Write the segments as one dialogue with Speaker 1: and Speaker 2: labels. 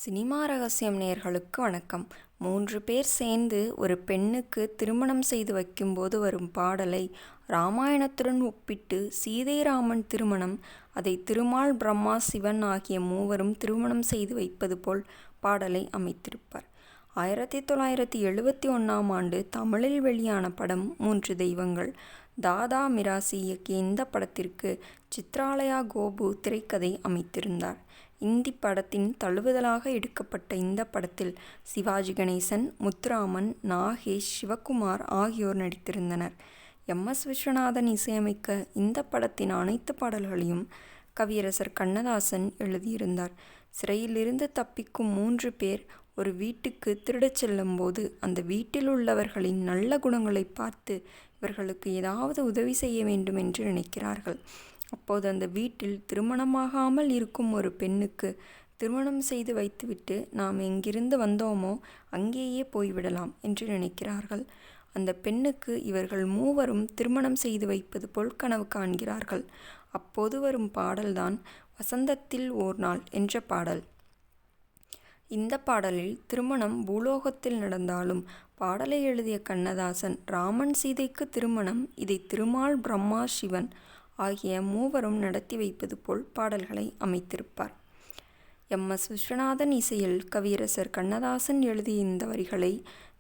Speaker 1: Cinema ரகசியம் நேயர்களுக்கு வணக்கம். 3 பேர் சேர்ந்து ஒரு பெண்ணுக்கு திருமணம் செய்து வைக்கும்போது வரும் பாடலை ராமாயணத்துடன் ஒப்பிட்டு சீதை ராமன் திருமணம், அதை திருமால் பிரம்மா சிவன் ஆகிய மூவரும் திருமணம் செய்து வைப்பது போல் பாடலை அமைத்திருப்பார். 1971ஆம் ஆண்டு தமிழில் வெளியான படம் 3 தெய்வங்கள். தாதா மிராசி இயக்கிய இந்த படத்திற்கு சித்ராலயா கோபு திரைக்கதை அமைத்திருந்தார். இந்தி படத்தின் தழுவுதலாக எடுக்கப்பட்ட இந்த படத்தில் சிவாஜி கணேசன், முத்துராமன், நாகேஷ், சிவகுமார் ஆகியோர் நடித்திருந்தனர். எம்.எஸ். விஸ்வநாதன் இசையமைக்க இந்த படத்தின் அனைத்து பாடல்களையும் கவியரசர் கண்ணதாசன் எழுதியிருந்தார். சிறையிலிருந்து தப்பிக்கும் 3 பேர் ஒரு வீட்டுக்கு திருடச் செல்லும்போது அந்த வீட்டில் உள்ளவர்களின் நல்ல குணங்களை பார்த்து இவர்களுக்கு ஏதாவது உதவி செய்ய வேண்டும் என்று நினைக்கிறார்கள். அப்போது அந்த வீட்டில் திருமணமாகாமல் இருக்கும் ஒரு பெண்ணுக்கு திருமணம் செய்து வைத்துவிட்டு நாம் எங்கிருந்து வந்தோமோ அங்கேயே போய்விடலாம் என்று நினைக்கிறார்கள். அந்த பெண்ணுக்கு இவர்கள் மூவரும் திருமணம் செய்து வைப்பது போல் கனவு காண்கிறார்கள். அப்போது வரும் பாடல்தான் வசந்தத்தில் ஓர் நாள் என்ற பாடல். இந்த பாடலில் திருமணம் பூலோகத்தில் நடந்தாலும் பாடலை எழுதிய கண்ணதாசன் ராமன் சீதைக்கு திருமணம், இதை திருமால் பிரம்மா சிவன் ஆகிய மூவரும் நடத்தி வைப்பது போல் பாடல்களை அமைத்திருப்பார். எம்.எஸ். விஸ்வநாதன் இசையில் கவியரசர் கண்ணதாசன் எழுதிய இந்த வரிகளை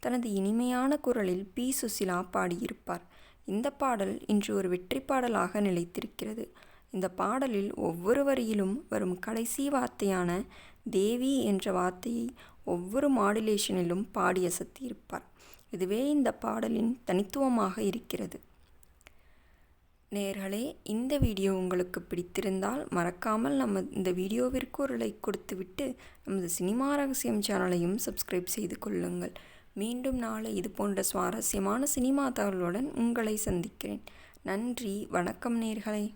Speaker 1: தனது இனிமையான குரலில் பி. சுசிலா பாடியிருப்பார். இந்த பாடல் இன்று ஒரு வெற்றி பாடலாக நிலைத்திருக்கிறது. இந்த பாடலில் ஒவ்வொரு வரியிலும் வரும் கடைசி வார்த்தையான தேவி என்ற வார்த்தையை ஒவ்வொரு மாடுலேஷனிலும் பாடி அசத்தியிருப்பார். இதுவே இந்த பாடலின் தனித்துவமாக இருக்கிறது. நேயர்களே, இந்த வீடியோ உங்களுக்கு பிடித்திருந்தால் மறக்காமல் இந்த வீடியோவிற்கு ஒரு லைக் கொடுத்துவிட்டு நமது சினிமா ரகசியம் சேனலையும் சப்ஸ்கிரைப் செய்து கொள்ளுங்கள். மீண்டும் நாளை இது போன்ற சுவாரஸ்யமான சினிமா தகவலுடன் உங்களை சந்திக்கிறேன். நன்றி, வணக்கம் நேயர்களே.